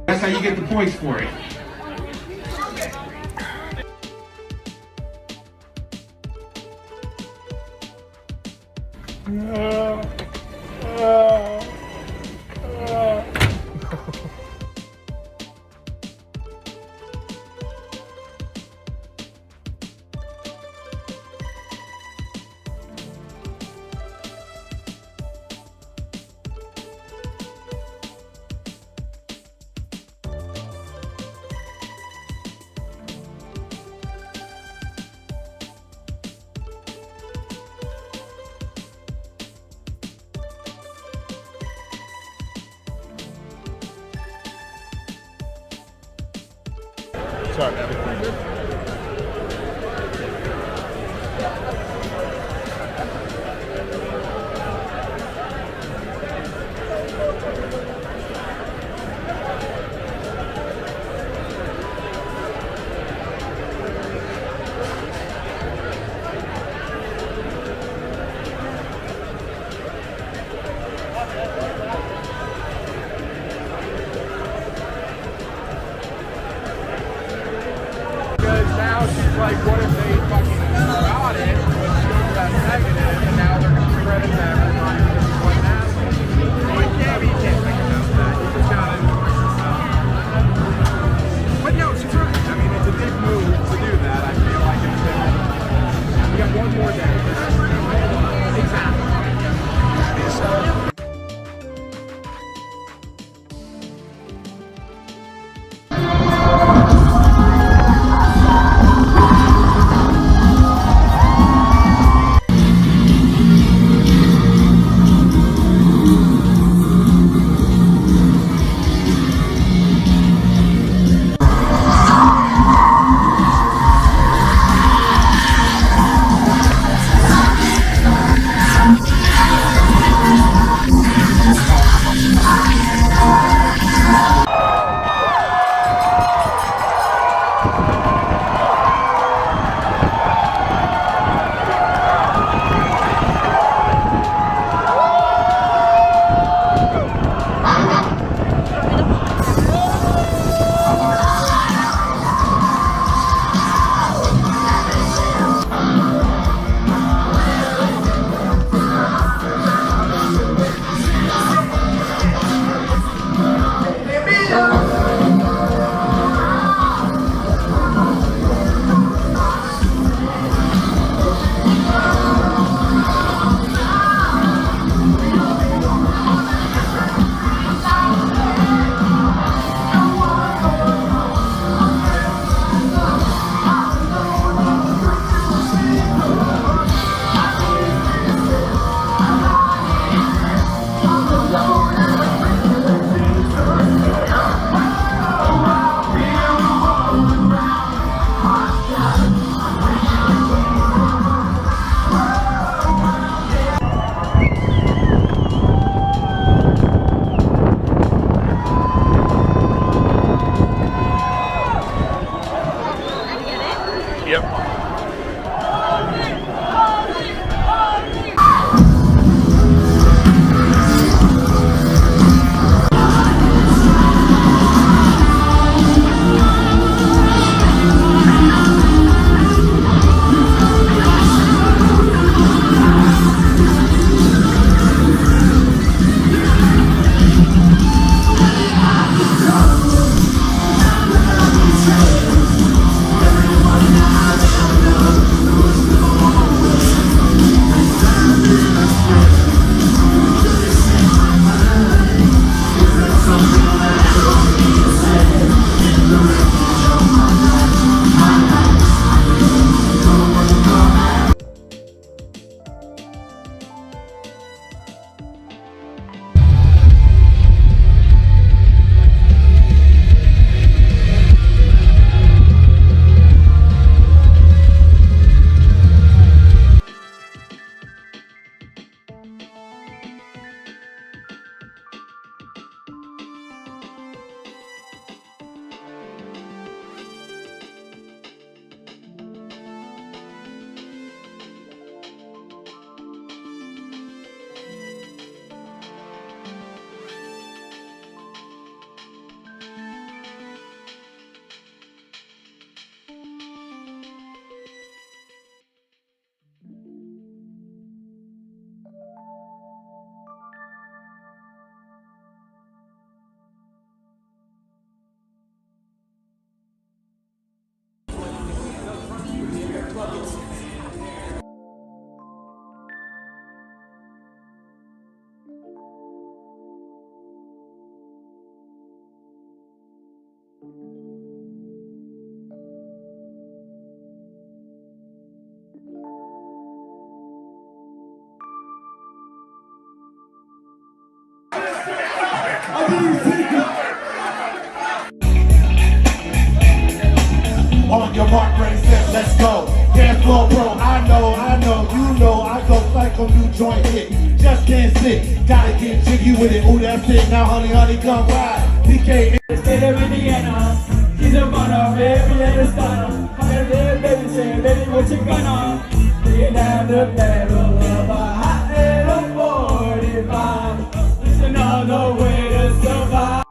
That's how you get the points for it. Sorry, everything good? Like, what if they fucking got it, showed that negative, and now they're going to spread it to everybody? This is what happens. You can't think about that. You just got to enjoy yourself. But no, she's right. I mean, it's a big move to do that. I feel like it's been, we got one more day. Exactly. On your mark, ready, set, let's go. Dance floor, bro, I know, you know, I go psycho, new joint hit. Just can't sit, gotta get jiggy with it. Ooh, that's it, now honey, come ride. PK. State of Indiana, he's a runner, baby, and a stunner. I'm gonna live, baby, say, baby, what you gonna? Lay down the barrel of a hot little 45. It's another way to survive.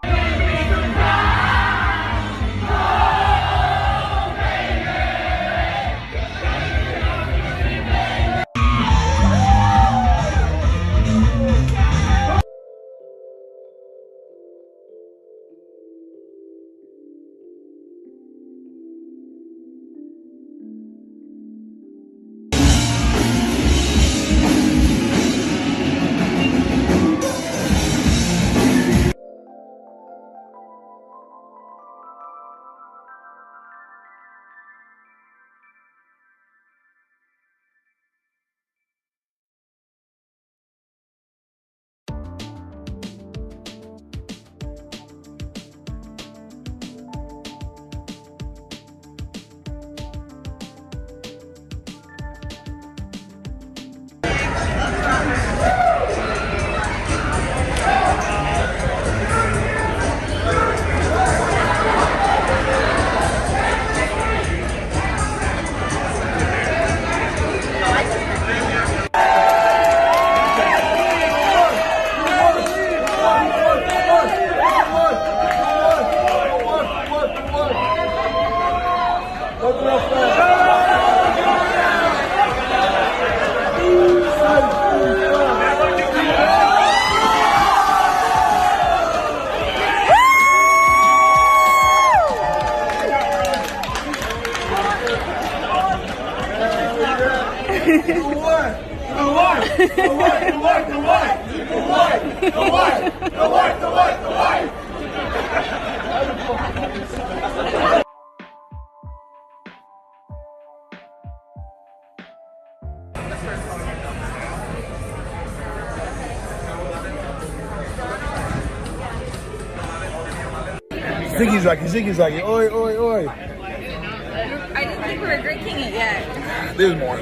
Ziggy's like, oi, oi, oi. I didn't think we were drinking it yet. There's more.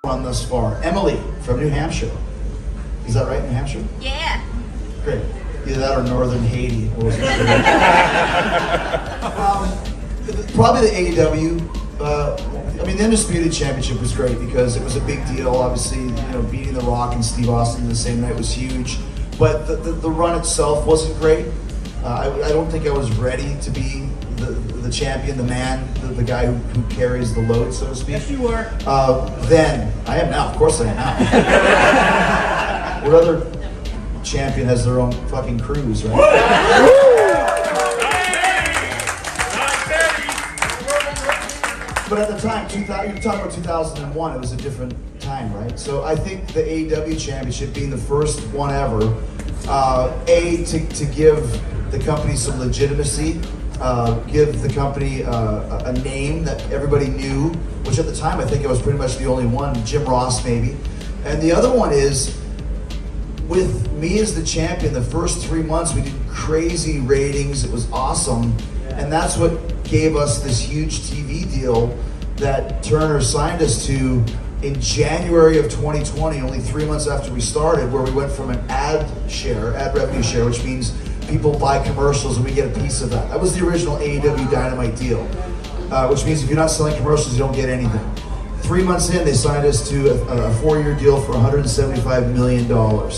Run thus far. Emily from New Hampshire. Is that right, New Hampshire? Yeah. Great. Either that or Northern Haiti. Probably the AEW. I mean, the Undisputed Championship was great because it was a big deal. Obviously, you know, beating The Rock and Steve Austin the same night was huge. But the run itself wasn't great. I don't think I was ready to be the champion, the man, the guy who carries the load, so to speak. Yes, you were. Then I am now. Of course I am now. What other champion has their own fucking cruise, right? But at the time, you're talking about 2001, it was a different time, right? So I think the AEW Championship being the first one ever, to give the company some legitimacy, give the company a name that everybody knew, which at the time I think I was pretty much the only one, Jim Ross maybe. And the other one is, with me as the champion, the first 3 months we did crazy ratings, it was awesome, and that's what gave us this huge TV deal that Turner signed us to in January of 2020, only 3 months after we started, where we went from an ad revenue share, which means people buy commercials and we get a piece of that. That was the original AEW Dynamite deal, which means if you're not selling commercials, you don't get anything. 3 months in, they signed us to a 4-year deal for $175 million. Wow.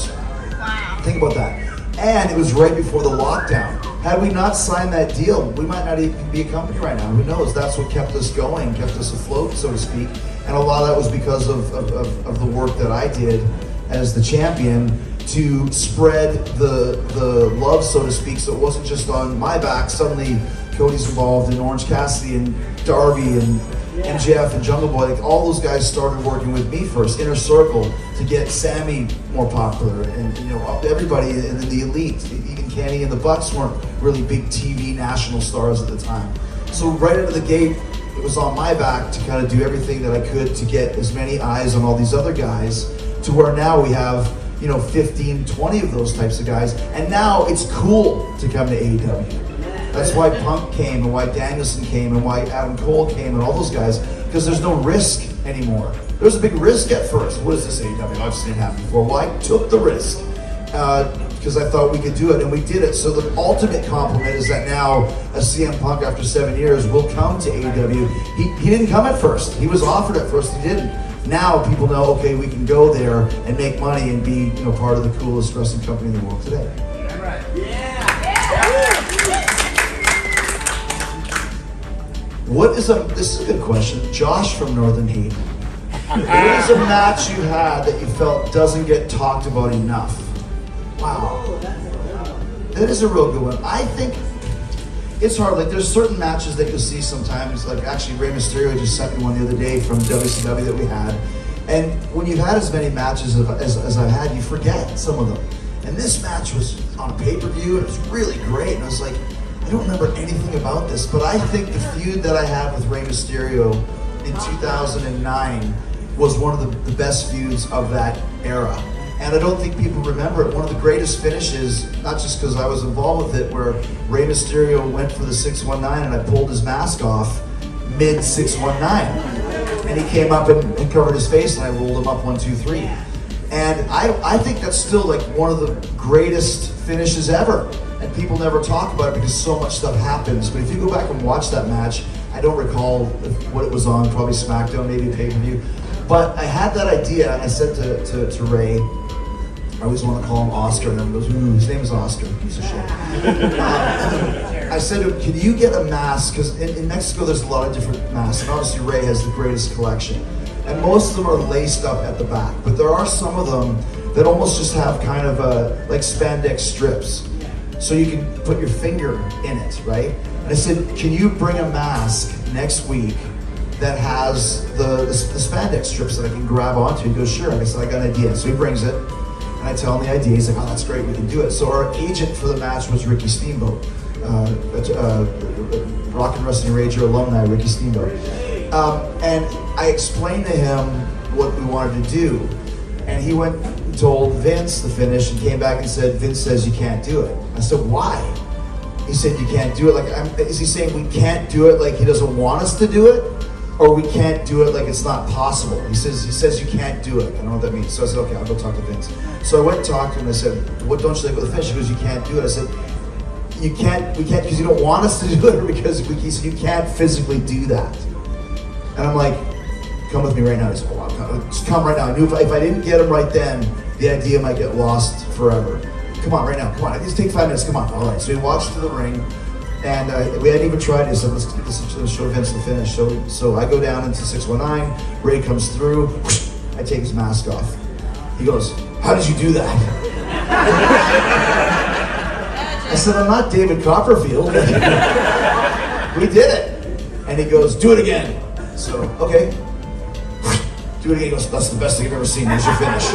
Think about that. And it was right before the lockdown. Had we not signed that deal, we might not even be a company right now. Who knows? That's what kept us going, kept us afloat, so to speak. And a lot of that was because of the work that I did as the champion to spread the love, so to speak, so it wasn't just on my back. Suddenly, Cody's involved, and Orange Cassidy, and Darby, and MJF, and Jungle Boy. Like, all those guys started working with me first, Inner Circle, to get Sammy more popular, and everybody in the elite. Even Kenny and the Bucks weren't really big TV national stars at the time. So right out of the gate, it was on my back to kind of do everything that I could to get as many eyes on all these other guys, to where now we have 15, 20 of those types of guys, and now it's cool to come to AEW. That's why Punk came, and why Danielson came, and why Adam Cole came, and all those guys, because there's no risk anymore. There was a big risk at first. What is this AEW? I've seen it happen before. Well, I took the risk because I thought we could do it, and we did it. So the ultimate compliment is that now a CM Punk, after 7 years, will come to AEW. He didn't come at first. He was offered at first. He didn't. Now people know, okay, we can go there and make money and be part of the coolest wrestling company in the world today. This is a good question. Josh from Northern Hayden. What is a match you had that you felt doesn't get talked about enough? Wow. That is a real good one. I think it's hard. Like, there's certain matches that you'll see sometimes. Like, actually, Rey Mysterio just sent me one the other day from WCW that we had. And when you've had as many matches as I've had, you forget some of them. And this match was on a pay-per-view, and it was really great. And I was like, I don't remember anything about this, but I think the feud that I had with Rey Mysterio in 2009 was one of the best feuds of that era. And I don't think people remember it. One of the greatest finishes, not just because I was involved with it, where Rey Mysterio went for the 619 and I pulled his mask off mid 619. And he came up and covered his face, and I rolled him up 1, 2, 3. And I think that's still like one of the greatest finishes ever. And people never talk about it because so much stuff happens. But if you go back and watch that match, I don't recall what it was on, probably SmackDown, maybe pay-per-view. But I had that idea. I said to Ray, I always want to call him Oscar, and everyone goes, his name is Oscar, piece of shit. I said to him, can you get a mask? Because in Mexico there's a lot of different masks, and obviously Ray has the greatest collection. And most of them are laced up at the back, but there are some of them that almost just have kind of like spandex strips. So you can put your finger in it, right? And I said, can you bring a mask next week that has the spandex strips that I can grab onto? He goes, sure. I said, I got an idea. So he brings it, and I tell him the idea. He's like, oh, that's great, we can do it. So our agent for the match was Ricky Steamboat, Rock and Wrestling Rager alumni, Ricky Steamboat. And I explained to him what we wanted to do, and he went and told Vince the finish and came back and said, Vince says you can't do it. I said, why? He said, you can't do it. Like, is he saying we can't do it like he doesn't want us to do it? Or we can't do it like it's not possible? He says you can't do it. I don't know what that means. So I said, okay, I'll go talk to Vince. So I went and talked to him and I said, what don't you like with the finish? He goes, you can't do it. I said, we can't because you don't want us to do it, or because he said you can't physically do that. And I'm like, come with me right now. He said, oh, just come right now. I knew if I didn't get him right then, the idea might get lost forever. Come on, right now, come on. Just take 5 minutes, come on. All right, so he walks to the ring, and we hadn't even tried it, so let's show Vince the finish. So I go down into 619, Ray comes through, whoosh, I take his mask off. He goes, how did you do that? I said, I'm not David Copperfield. We did it. And he goes, do it again. So, okay. Do it again. He goes, that's the best thing I've ever seen. There's your finish.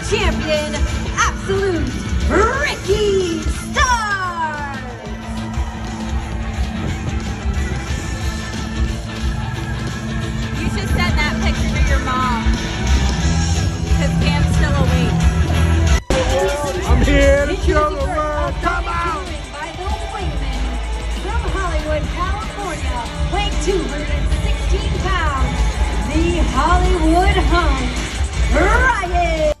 champion, Absolute Ricky Starks. You should send that picture to your mom, because Cam's still awake. I'm here to show the world. Come on! By the women from Hollywood, California, weighing 216 pounds, the Hollywood Hunk, Riot.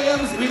Williams.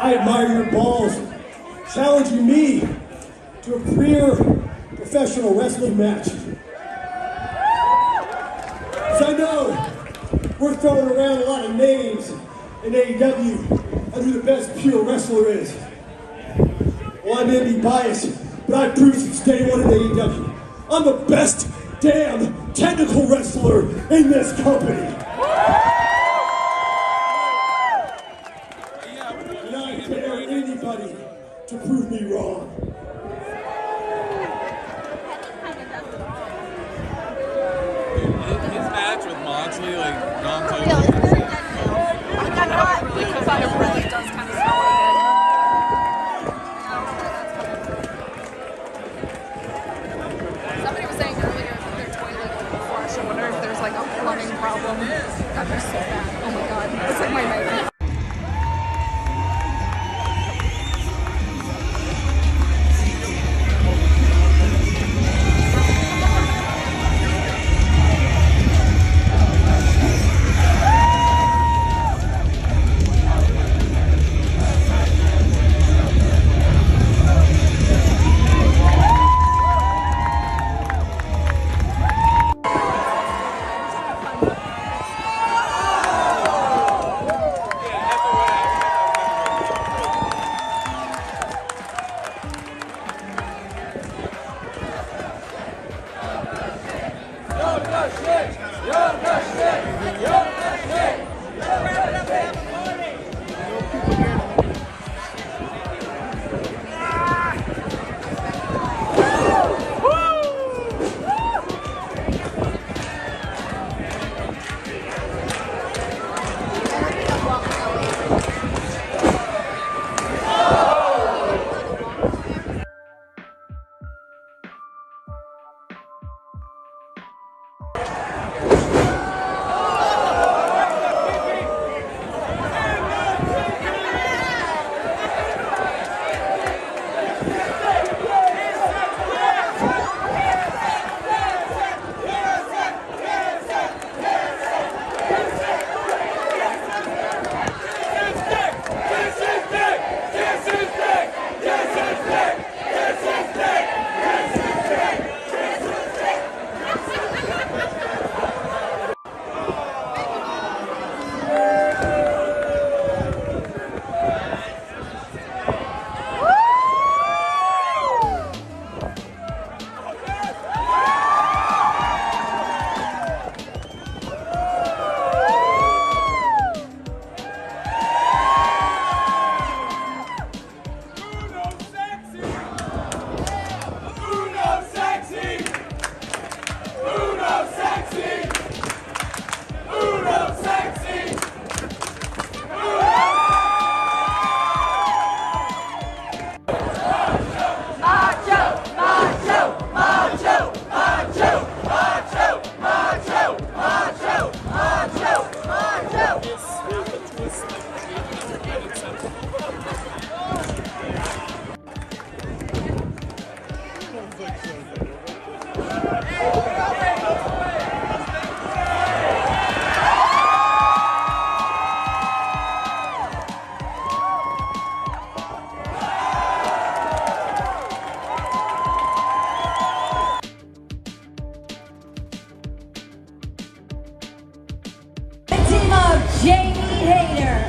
I admire your balls challenging me to a career professional wrestling match. As I know, we're throwing around a lot of names in AEW on who the best pure wrestler is. Well, I may be biased, but I've proved since day one in AEW, I'm the best damn technical wrestler in this company. And I dare anybody to prove me wrong. His match with Moxley, like, gone totally. Yeah, it's very dead now. Because it really does kind of smell like it. God, they're so bad. Oh my god. It's like my nightmare.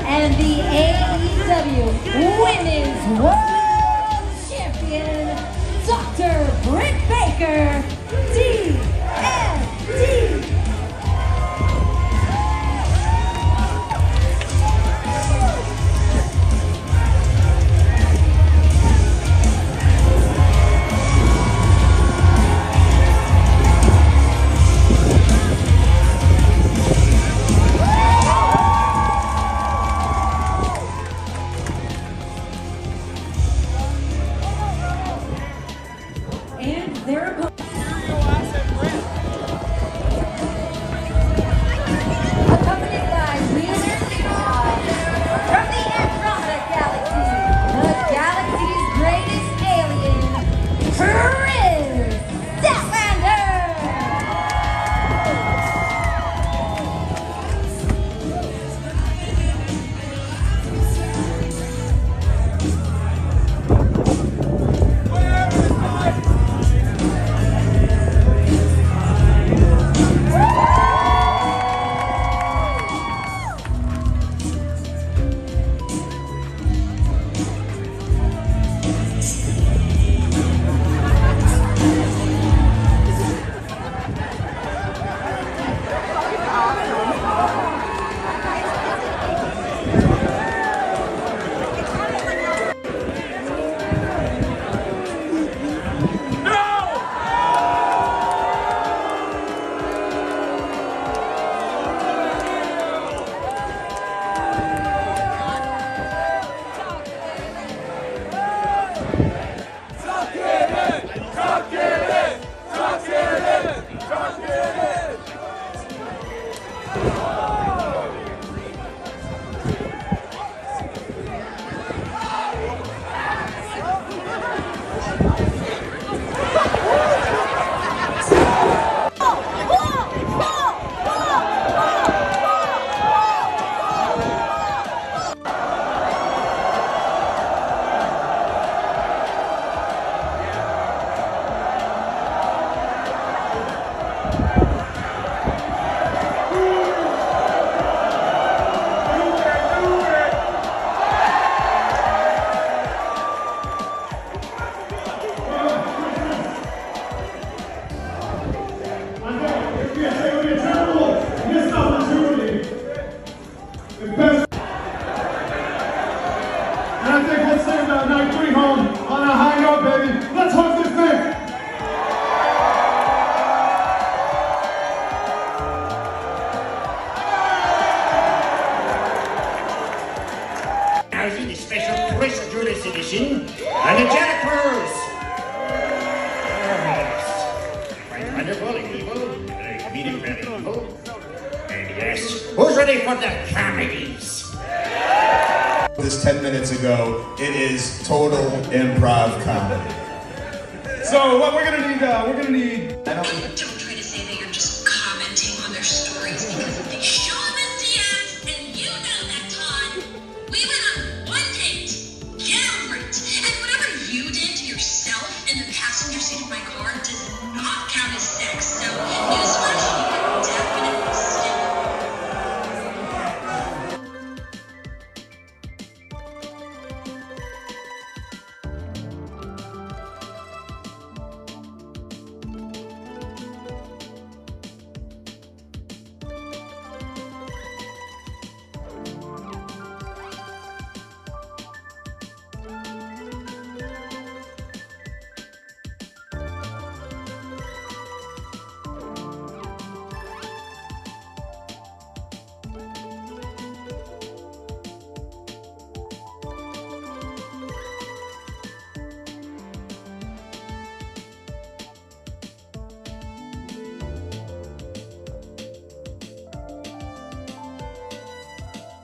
And the AEW Women's World Champion, Dr. Britt Baker, DMD. And their opponent. Accompanied by Wheeler from the Andromeda Galaxy, the galaxy's greatest alien, Chris Statlander. 10 minutes ago. It is total improv comedy. So what we're gonna need, Don't try to say that you're just commenting on their stories because if they show them as DMs, and you know that, Todd, we went on one date. Get over it. And whatever you did to yourself in the passenger seat of my car does not count as sex. So, newsflash, you definitely still.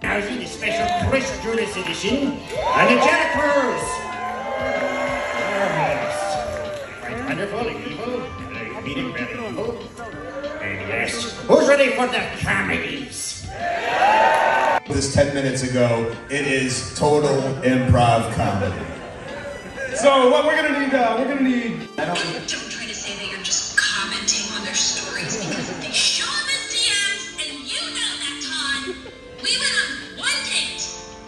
Now see the special Chris Jericho edition and the Jericho Cruise. Yes. Quite wonderful, evil, comedic, very evil. And yes, who's ready for the comedies? This 10 minutes ago, it is total improv comedy. so what we're gonna need, Don't try to say that you're just commenting on their stories because if they show them as DMs, and you know that, Todd, we went on one date.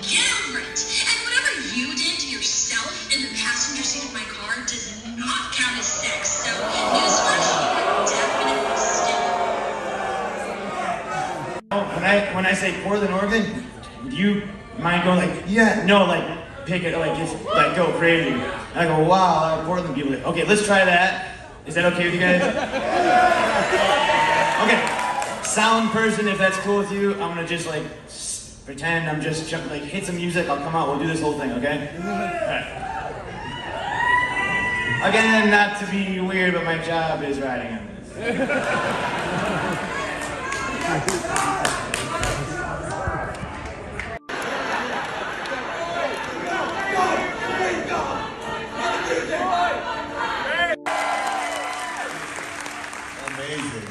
Get over it. And whatever you did to yourself in the passenger seat of my car does not count as sex. So, newsflash, you definitely still. When I say Portland, Oregon, do you mind going like, yeah, no, like pick it, like just like go crazy. And I go, wow, Portland people. Okay, let's try that. Is that okay with you guys? Okay, sound person, if that's cool with you, I'm gonna just like pretend I'm just jumping, like hit some music. I'll come out. We'll do this whole thing, okay? All right. Again, not to be weird, but my job is writing on this. Amazing.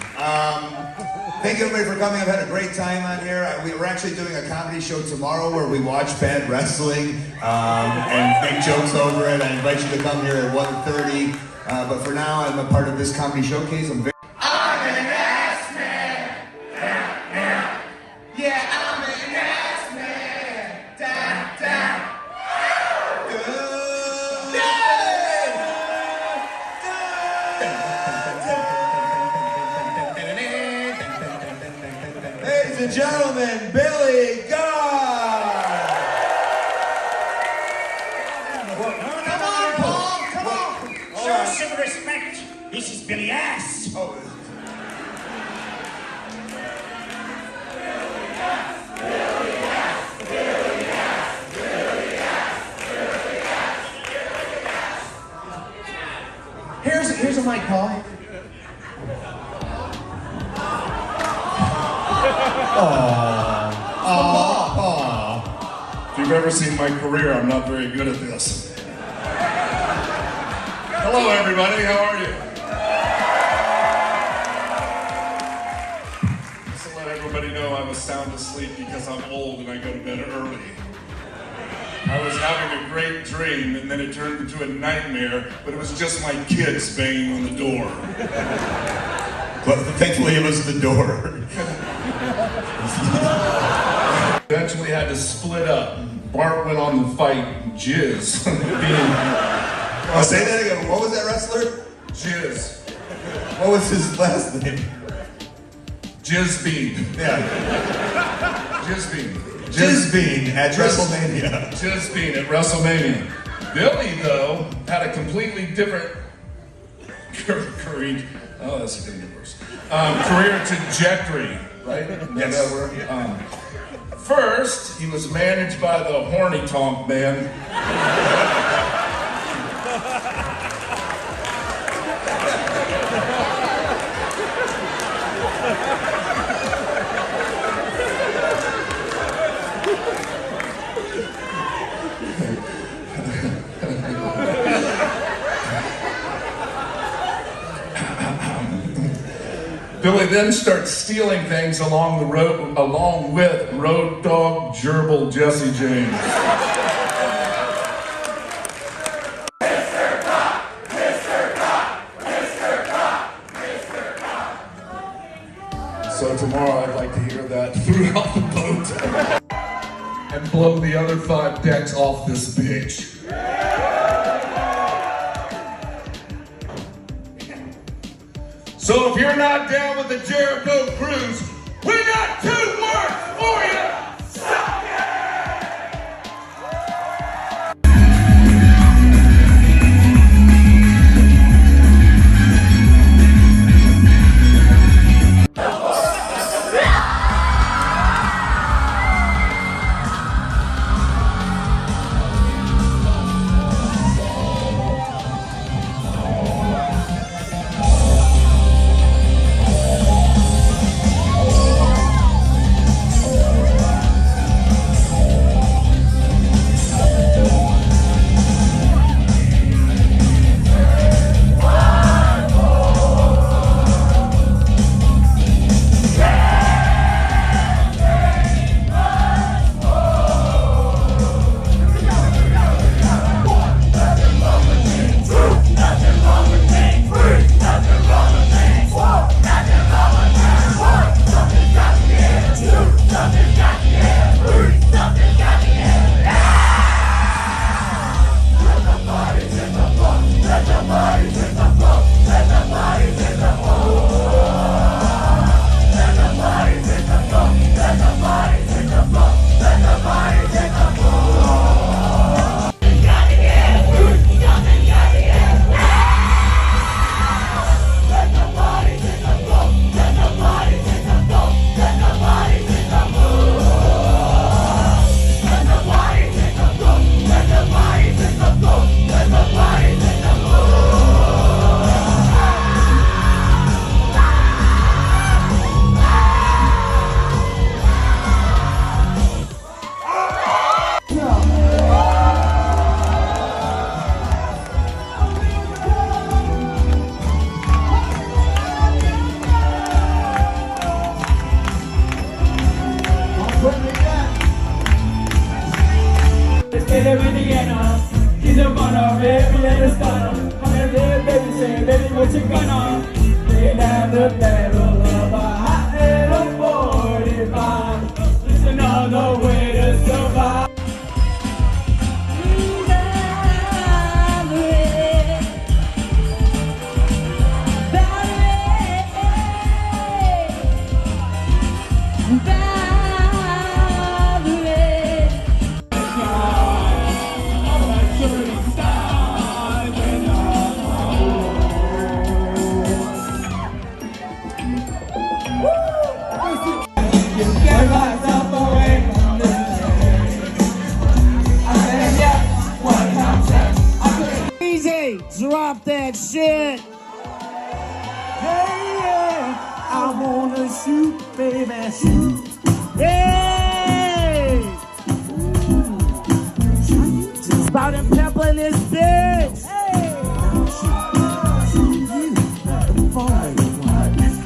Thank you everybody for coming. I've had a great time on here. We're actually doing a comedy show tomorrow where we watch bad wrestling and make jokes over it. I invite you to come here at 1:30. But for now, I'm a part of this comedy showcase. I'm an ass man. Yeah, I'm an ass man. Ladies and gentlemen, Billy God! Come on, Paul, come on. Show some respect. This is Billy Ass. Oh. Here's a mic, Paul. If you've ever seen my career, I'm not very good at this. Hello, everybody. How are you? Just to let everybody know, I was sound asleep because I'm old and I go to bed early. I was having a great dream, and then it turned into a nightmare, but it was just my kids banging on the door. But thankfully, it was the door. Eventually had to split up. Bart went on the fight, Jizz. Oh, say that again. What was that wrestler? Jizz. What was his last name? Jizzbean. Yeah. Jizzbean. Jizzbean at WrestleMania. Jizzbean at WrestleMania. Billy, though, had a completely different career. Oh, that's gonna get worse. Career trajectory, right? Yes. That word? First, he was managed by the Horny Tonk Band. Billy then starts stealing things along the road, along with Road Dog Gerbil Jesse James. So tomorrow I'd like to hear that throughout the boat. And blow the other 5 decks off this bitch. So if you're not down with the Jericho Cruise, we got 2 words for you! Suck it! He's a runner, baby, and a stunner. I'm gonna live, baby, say, baby, what you gonna? Lay down the barrel of a hot little 45. It's another way to survive. Drop that shit. Hey, yeah, I wanna shoot, baby, shoot. Hey, salt and pepper in this bitch.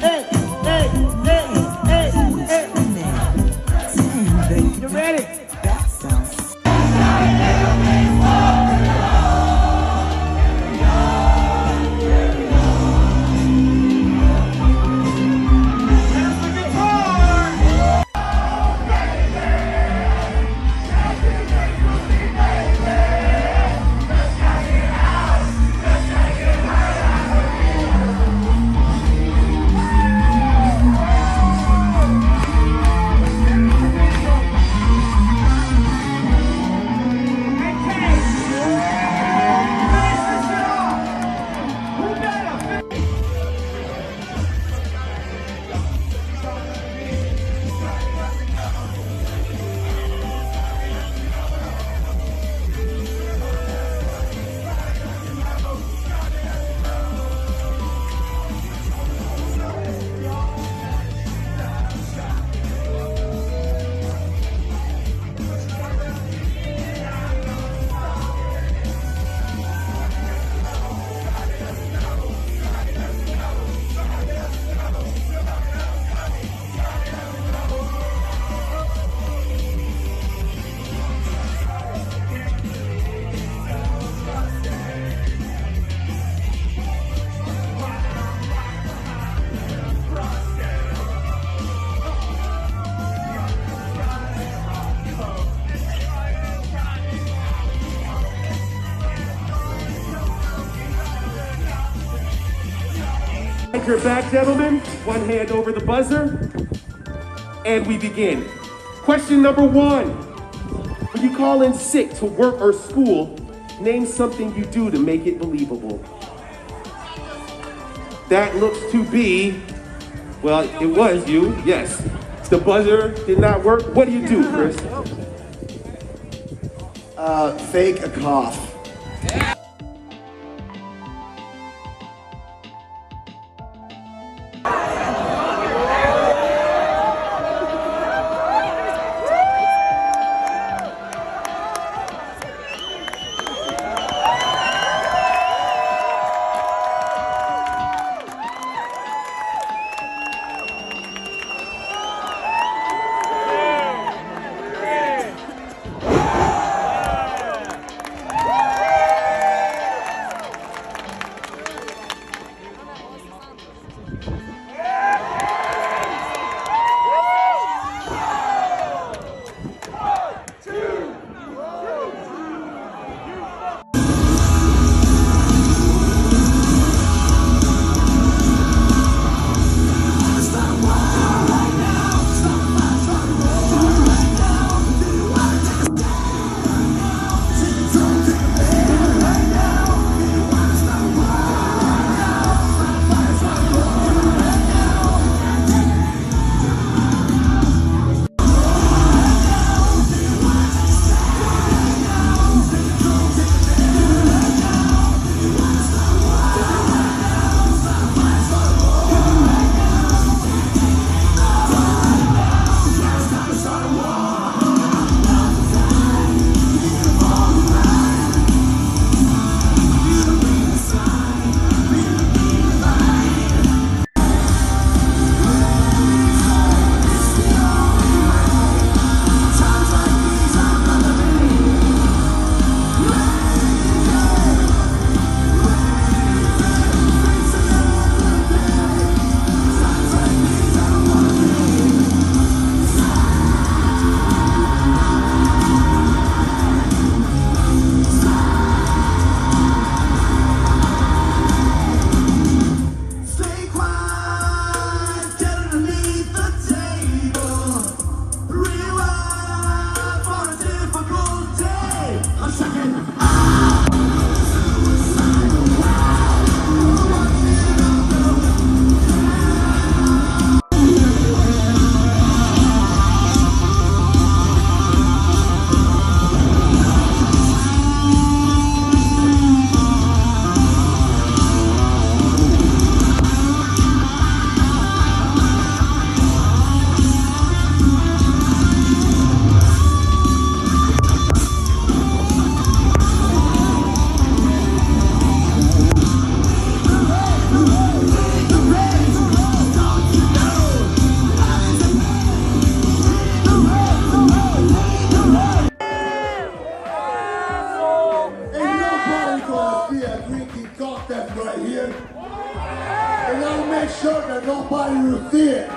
Hey, hey. You ready? That sounds. You're back, gentlemen. One hand over the buzzer. And we begin. Question number 1. When you call in sick to work or school, name something you do to make it believable. That looks to be, well, it was you, yes. The buzzer did not work. What do you do, Chris? Fake a cough. Nobody will see it.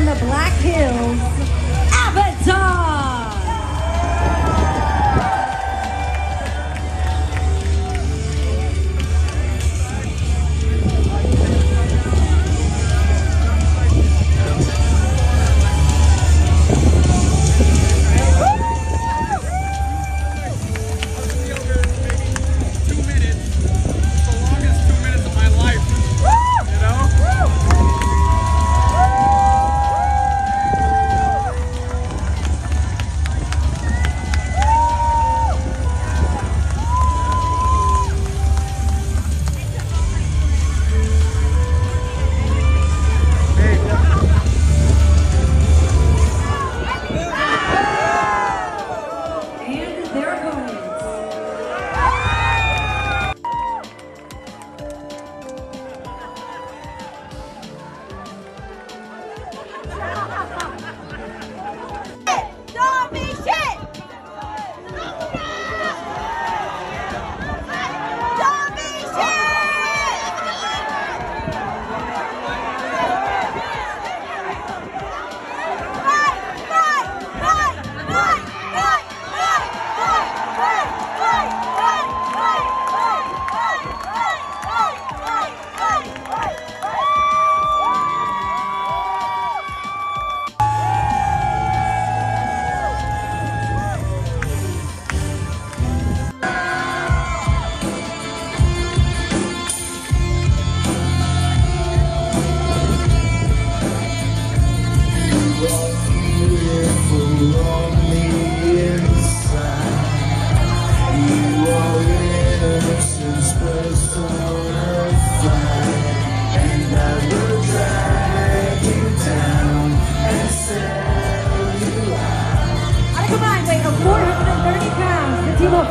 the Black Hills, Avatar!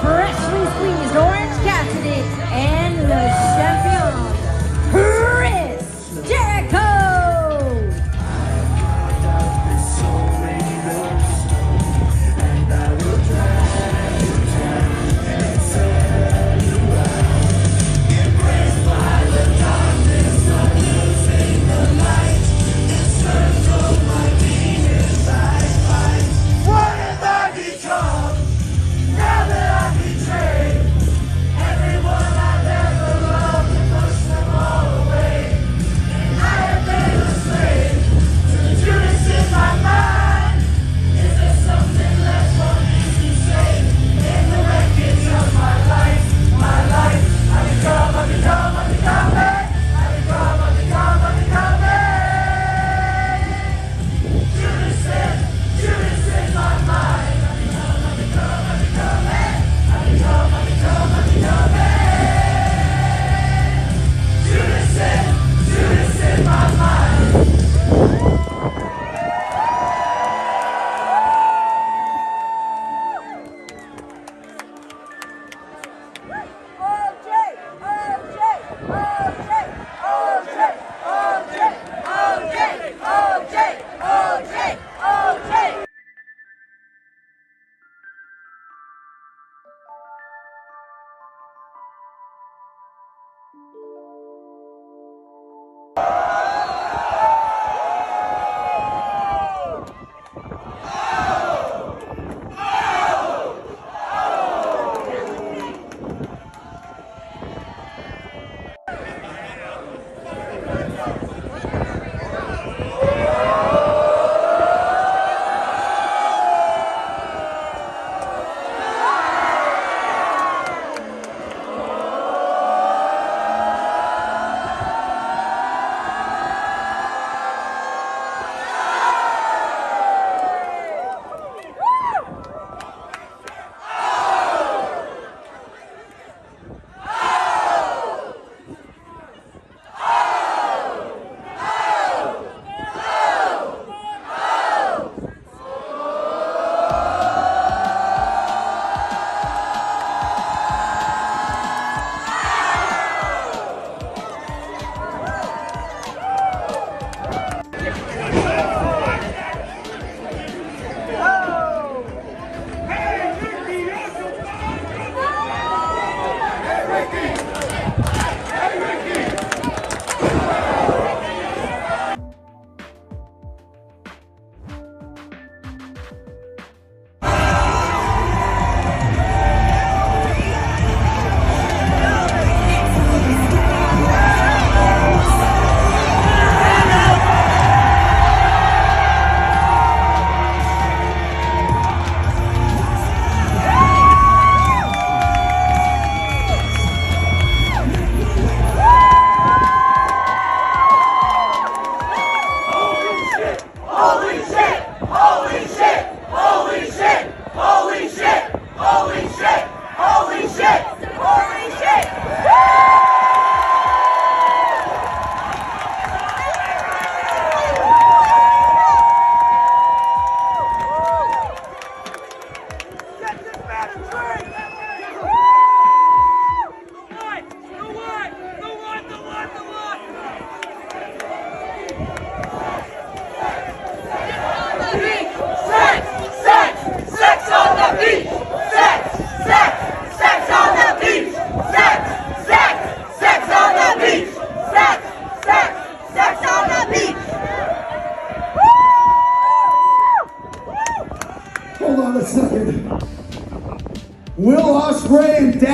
Freshly squeezed Orange Cassidy and the champion, Chris Jericho!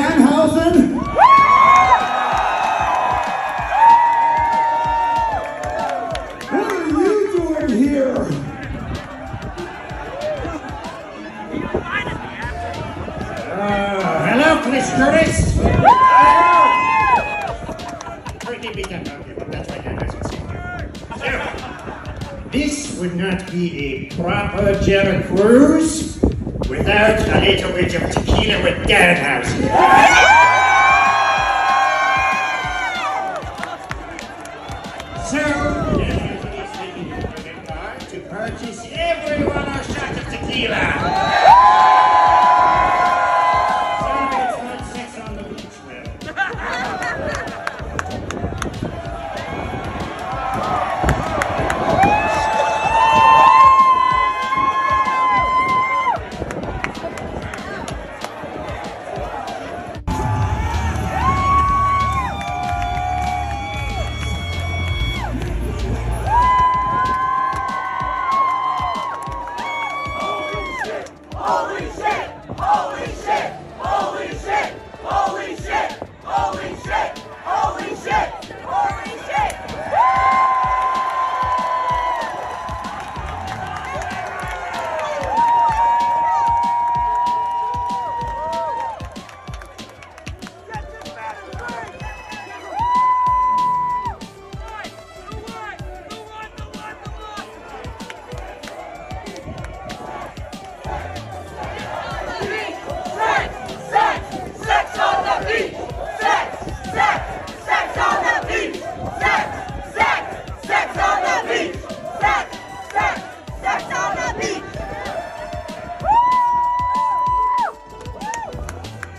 Danhausen? What are you doing here? Hello, Chris Jericho. Forgive me, but that's my hand doesn't see. So, this would not be a proper Jericho Cruise without a little bit of tequila with Danhausen. So, Danhausen is taking your credit card to purchase everyone a shot of tequila.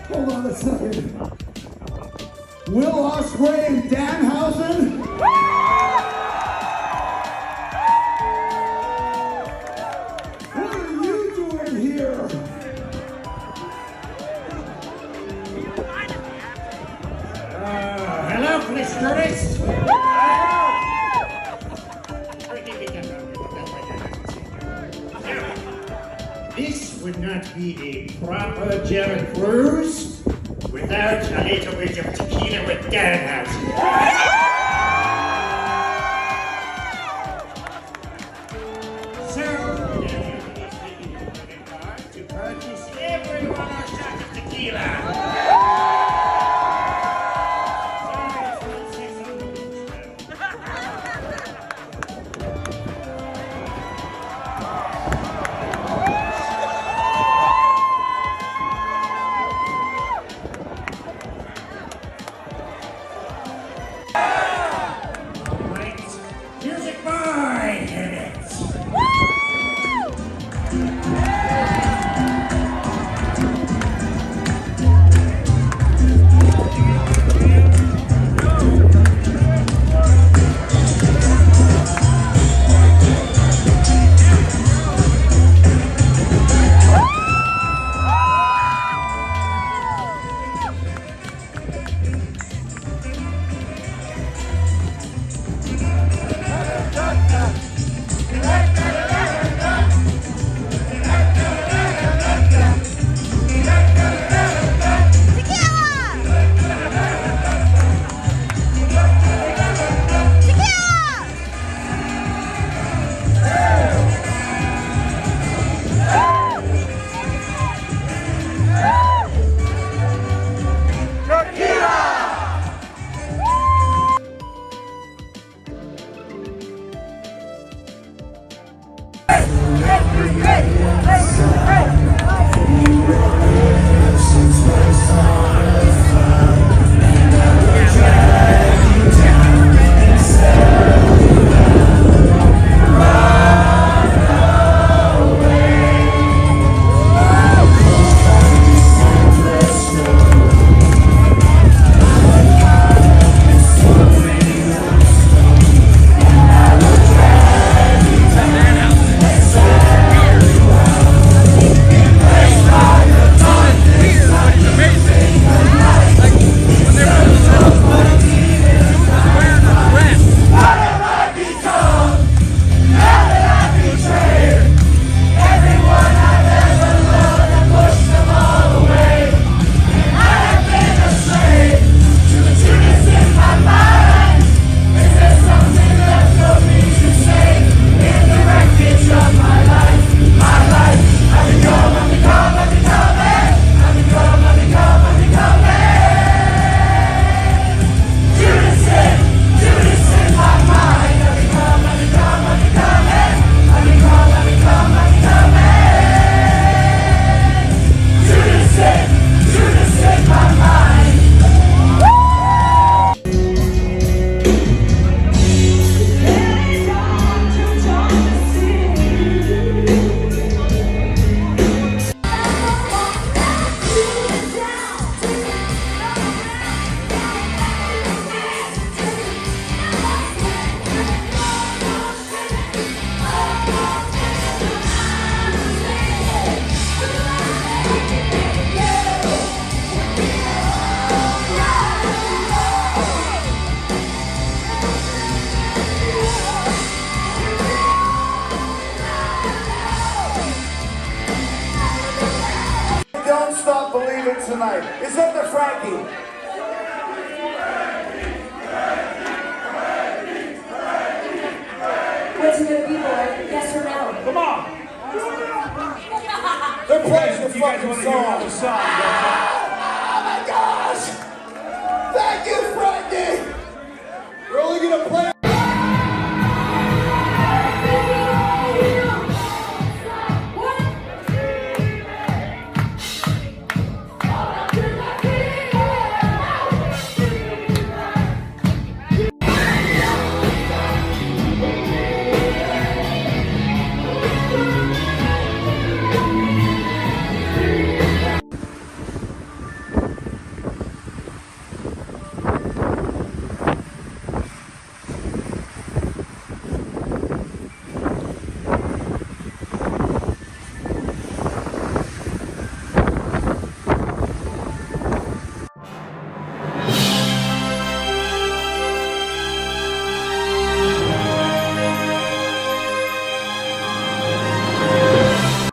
Hold on a second. Will Ospreay and Danhausen? What are you doing here? Hello, Chris Jericho. This would not be a proper Jericho Cruise without a little bit of tequila with Danhausen.